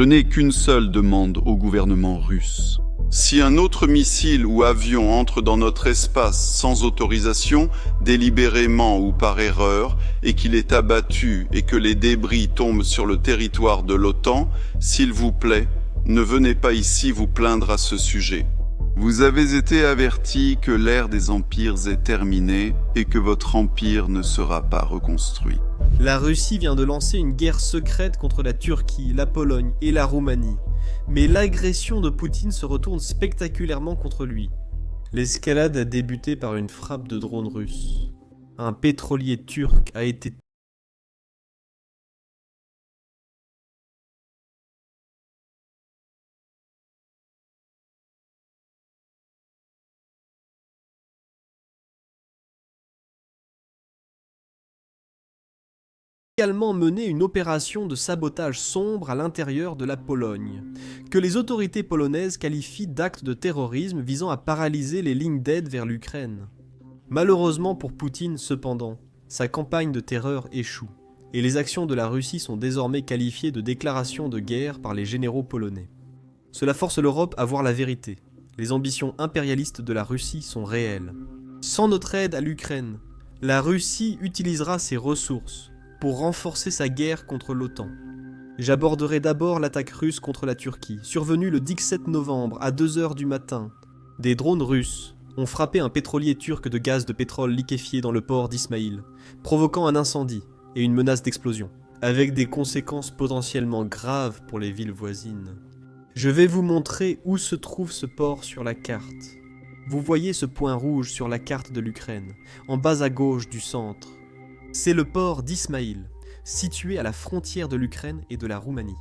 Je n'ai qu'une seule demande au gouvernement russe. Si un autre missile ou avion entre dans notre espace sans autorisation, délibérément ou par erreur, et qu'il est abattu et que les débris tombent sur le territoire de l'OTAN, s'il vous plaît, ne venez pas ici vous plaindre à ce sujet. Vous avez été averti que l'ère des empires est terminée et que votre empire ne sera pas reconstruit. La Russie vient de lancer une guerre secrète contre la Turquie, la Pologne et la Roumanie. Mais l'agression de Poutine se retourne spectaculairement contre lui. L'escalade a débuté par une frappe de drone russe. Un pétrolier turc a été également mené une opération de sabotage sombre à l'intérieur de la Pologne, que les autorités polonaises qualifient d'acte de terrorisme visant à paralyser les lignes d'aide vers l'Ukraine. Malheureusement pour Poutine, cependant, sa campagne de terreur échoue, et les actions de la Russie sont désormais qualifiées de déclaration de guerre par les généraux polonais. Cela force l'Europe à voir la vérité. Les ambitions impérialistes de la Russie sont réelles. Sans notre aide à l'Ukraine, la Russie utilisera ses ressources pour renforcer sa guerre contre l'OTAN. J'aborderai d'abord l'attaque russe contre la Turquie, survenue le 17 novembre à 2 h du matin. Des drones russes ont frappé un pétrolier turc de gaz de pétrole liquéfié dans le port d'Ismaïl, provoquant un incendie et une menace d'explosion, avec des conséquences potentiellement graves pour les villes voisines. Je vais vous montrer où se trouve ce port sur la carte. Vous voyez ce point rouge sur la carte de l'Ukraine, en bas à gauche du centre. C'est le port d'Ismaïl, situé à la frontière de l'Ukraine et de la Roumanie.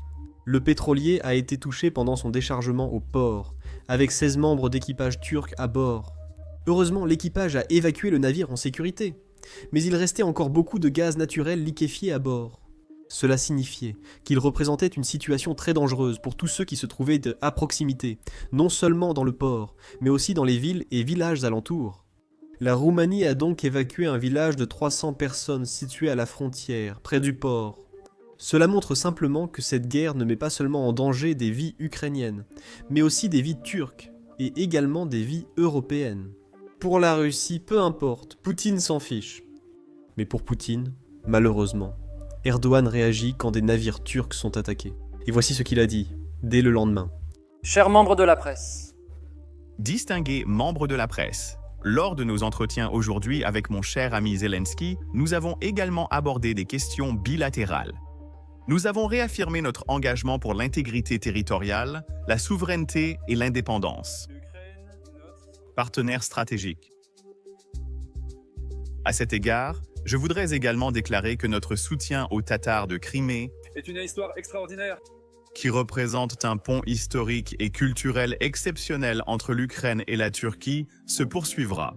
Le pétrolier a été touché pendant son déchargement au port, avec 16 membres d'équipage turc à bord. Heureusement, l'équipage a évacué le navire en sécurité, mais il restait encore beaucoup de gaz naturel liquéfié à bord. Cela signifiait qu'il représentait une situation très dangereuse pour tous ceux qui se trouvaient à proximité, non seulement dans le port, mais aussi dans les villes et villages alentours. La Roumanie a donc évacué un village de 300 personnes situé à la frontière, près du port. Cela montre simplement que cette guerre ne met pas seulement en danger des vies ukrainiennes, mais aussi des vies turques, et également des vies européennes. Pour la Russie, peu importe, Poutine s'en fiche. Mais pour Poutine, malheureusement, Erdogan réagit quand des navires turcs sont attaqués. Et voici ce qu'il a dit, dès le lendemain. Chers membres de la presse, Distingués membres de la presse, lors de nos entretiens aujourd'hui avec mon cher ami Zelensky, nous avons également abordé des questions bilatérales. Nous avons réaffirmé notre engagement pour l'intégrité territoriale, la souveraineté et l'indépendance. Partenaire stratégique. À cet égard, je voudrais également déclarer que notre soutien aux Tatars de Crimée est une histoire extraordinaire. qui représentent un pont historique et culturel exceptionnel entre l'Ukraine et la Turquie, se poursuivra.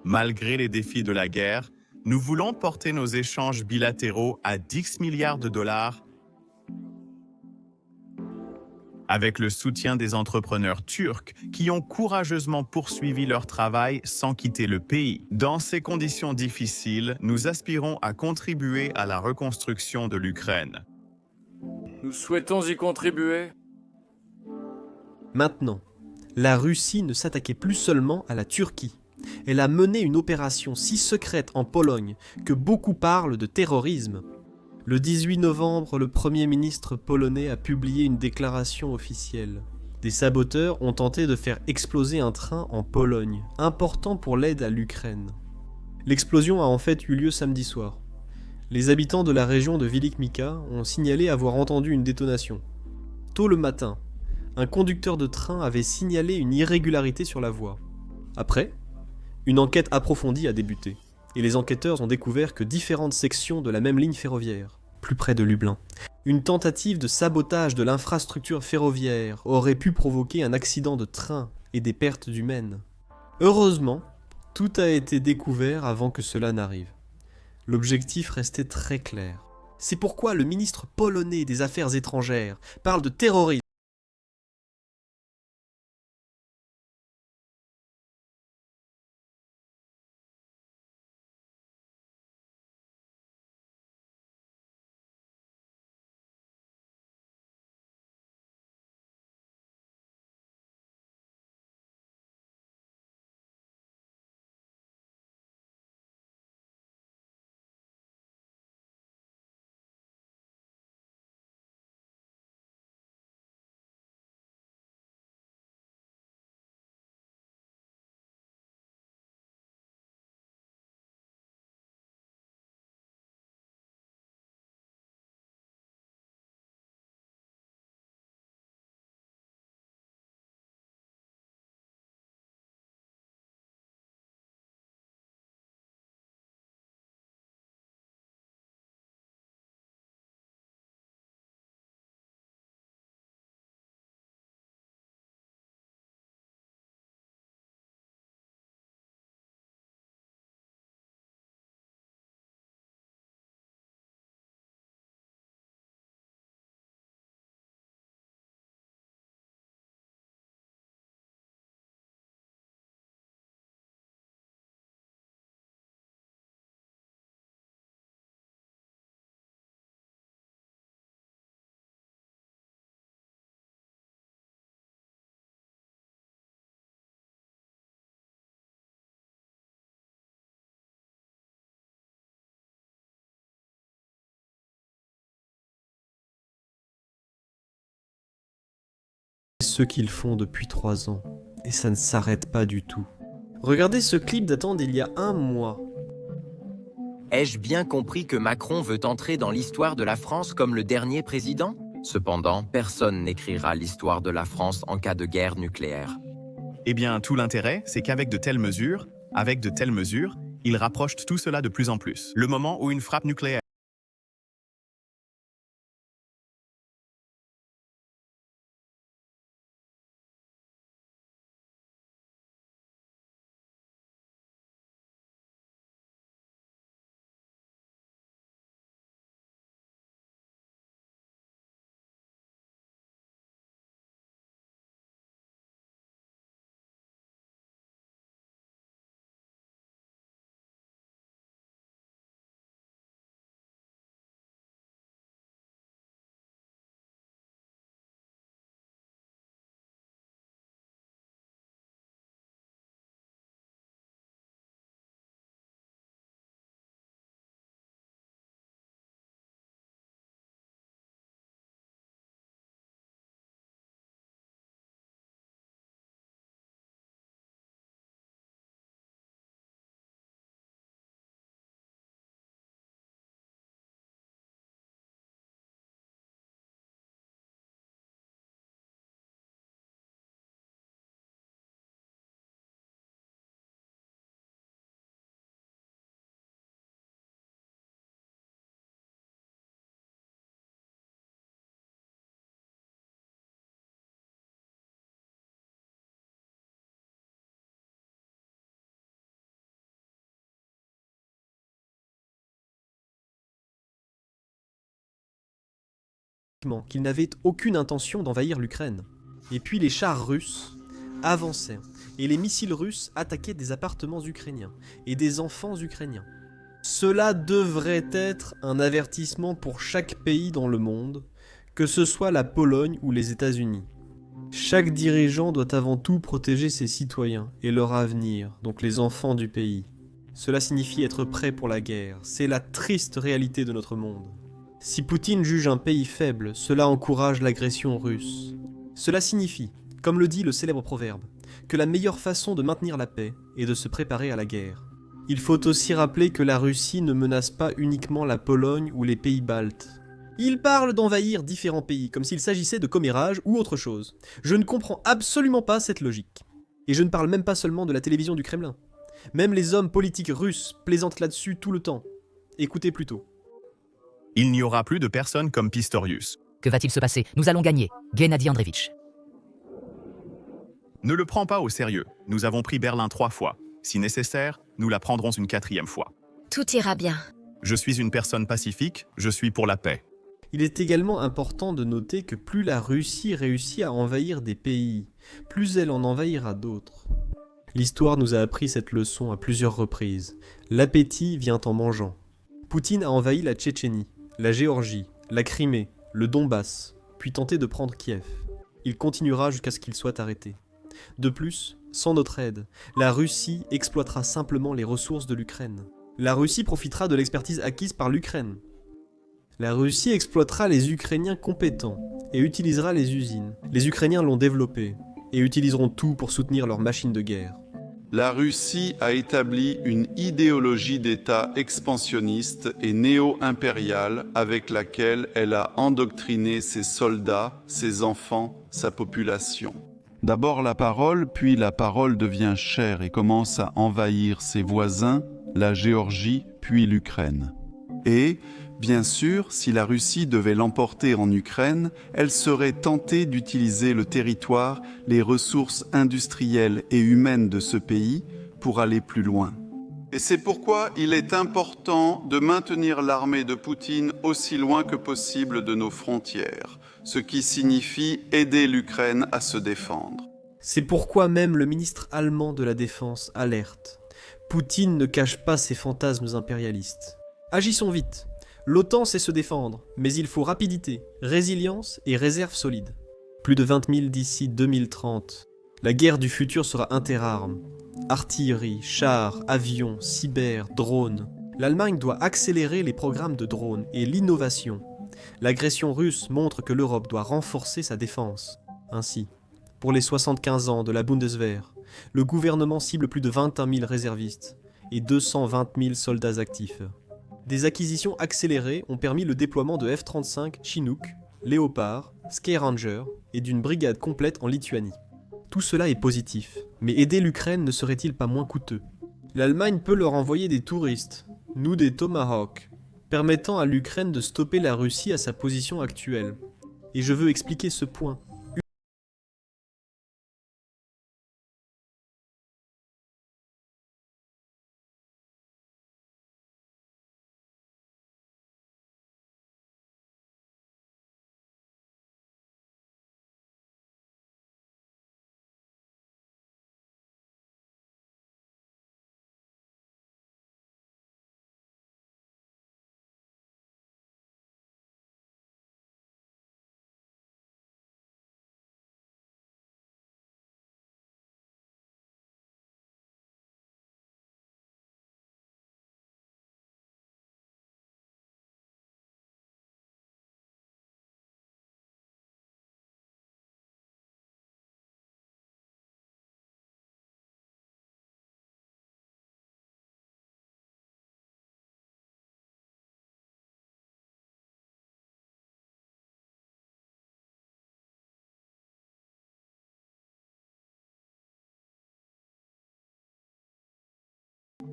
Malgré les défis de la guerre, nous voulons porter nos échanges bilatéraux à 10 milliards de dollars avec le soutien des entrepreneurs turcs qui ont courageusement poursuivi leur travail sans quitter le pays. Dans ces conditions difficiles, nous aspirons à contribuer à la reconstruction de l'Ukraine. nous souhaitons y contribuer. Maintenant, la Russie ne s'attaquait plus seulement à la Turquie. Elle a mené une opération si secrète en Pologne que beaucoup parlent de terrorisme. Le 18 novembre, le Premier ministre polonais a publié une déclaration officielle. Des saboteurs ont tenté de faire exploser un train en Pologne, important pour l'aide à l'Ukraine. L'explosion a en fait eu lieu samedi soir. Les habitants de la région de Wielkmika ont signalé avoir entendu une détonation. Tôt le matin, un conducteur de train avait signalé une irrégularité sur la voie. Après, une enquête approfondie a débuté, et les enquêteurs ont découvert que différentes sections de la même ligne ferroviaire, plus près de Lublin, une tentative de sabotage de l'infrastructure ferroviaire aurait pu provoquer un accident de train et des pertes humaines. Heureusement, tout a été découvert avant que cela n'arrive. L'objectif restait très clair. C'est pourquoi le ministre polonais des Affaires étrangères parle de terrorisme C'est ce qu'ils font depuis 3 ans. Et ça ne s'arrête pas du tout. Regardez ce clip datant d'il y a 1 mois. Ai-je bien compris que Macron veut entrer dans l'histoire de la France comme le dernier président? Cependant, personne n'écrira l'histoire de la France en cas de guerre nucléaire. Eh bien, tout l'intérêt, c'est qu'avec de telles mesures, ils rapprochent tout cela de plus en plus. Le moment où une frappe nucléaire qu'ils n'avaient aucune intention d'envahir l'Ukraine. Et puis les chars russes avançaient, et les missiles russes attaquaient des appartements ukrainiens et des enfants ukrainiens. Cela devrait être un avertissement pour chaque pays dans le monde, que ce soit la Pologne ou les États-Unis. Chaque dirigeant doit avant tout protéger ses citoyens et leur avenir, donc les enfants du pays. Cela signifie être prêt pour la guerre, c'est la triste réalité de notre monde. Si Poutine juge un pays faible, cela encourage l'agression russe. Cela signifie, comme le dit le célèbre proverbe, que la meilleure façon de maintenir la paix est de se préparer à la guerre. Il faut aussi rappeler que la Russie ne menace pas uniquement la Pologne ou les pays baltes. Il parle d'envahir différents pays, comme s'il s'agissait de commérage ou autre chose. Je ne comprends absolument pas cette logique. Et je ne parle même pas seulement de la télévision du Kremlin. Même les hommes politiques russes plaisantent là-dessus tout le temps. Écoutez plutôt. il n'y aura plus de personnes comme Pistorius. Que va-t-il se passer? Nous allons gagner. Gennady Andreevitch. Ne le prends pas au sérieux. Nous avons pris Berlin 3 fois. Si nécessaire, nous la prendrons une 4e fois. Tout ira bien. Je suis une personne pacifique, je suis pour la paix. Il est également important de noter que plus la Russie réussit à envahir des pays, plus elle en envahira d'autres. L'histoire nous a appris cette leçon à plusieurs reprises. L'appétit vient en mangeant. Poutine a envahi la Tchétchénie, la Géorgie, la Crimée, le Donbass, puis tenté de prendre Kiev. Il continuera jusqu'à ce qu'il soit arrêté. De plus, sans notre aide, la Russie exploitera simplement les ressources de l'Ukraine. La Russie profitera de l'expertise acquise par l'Ukraine. La Russie exploitera les Ukrainiens compétents et utilisera les usines. Les Ukrainiens l'ont développée et utiliseront tout pour soutenir leur machine de guerre. La Russie a établi une idéologie d'État expansionniste et néo-impériale avec laquelle elle a endoctriné ses soldats, ses enfants, sa population. D'abord la parole, puis la parole devient chère et commence à envahir ses voisins, la Géorgie, puis l'Ukraine. Et, bien sûr, si la Russie devait l'emporter en Ukraine, elle serait tentée d'utiliser le territoire, les ressources industrielles et humaines de ce pays pour aller plus loin. Et c'est pourquoi il est important de maintenir l'armée de Poutine aussi loin que possible de nos frontières, ce qui signifie aider l'Ukraine à se défendre. C'est pourquoi même le ministre allemand de la Défense alerte. Poutine ne cache pas ses fantasmes impérialistes. Agissons vite. L'OTAN sait se défendre, mais il faut rapidité, résilience et réserve solide. Plus de 20 000 d'ici 2030. La guerre du futur sera interarmes. Artillerie, chars, avions, cyber, drones. L'Allemagne doit accélérer les programmes de drones et l'innovation. L'agression russe montre que l'Europe doit renforcer sa défense. Ainsi, Pour les 75 ans de la Bundeswehr, le gouvernement cible plus de 21 000 réservistes et 220 000 soldats actifs. Des acquisitions accélérées ont permis le déploiement de F-35 Chinook, Léopard, Skyranger et d'une brigade complète en Lituanie. Tout cela est positif, mais aider l'Ukraine ne serait-il pas moins coûteux? L'Allemagne peut leur envoyer des touristes, nous des Tomahawks, permettant à l'Ukraine de stopper la Russie à sa position actuelle. Et je veux expliquer ce point.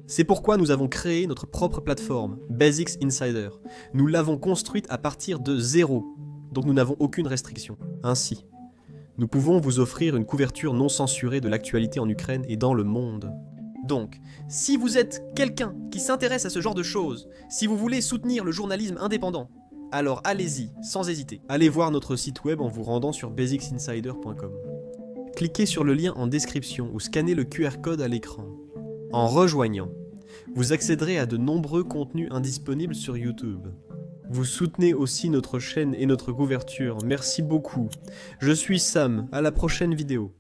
C'est pourquoi nous avons créé notre propre plateforme, Basics Insider. Nous l'avons construite à partir de zéro, donc nous n'avons aucune restriction. Ainsi, nous pouvons vous offrir une couverture non censurée de l'actualité en Ukraine et dans le monde. Donc, si vous êtes quelqu'un qui s'intéresse à ce genre de choses, si vous voulez soutenir le journalisme indépendant, alors allez-y, sans hésiter. Allez voir notre site web en vous rendant sur basicsinsider.com. Cliquez sur le lien en description ou scannez le QR code à l'écran. En rejoignant, vous accéderez à de nombreux contenus indisponibles sur YouTube. Vous soutenez aussi notre chaîne et notre couverture, merci beaucoup. Je suis Sam, à la prochaine vidéo.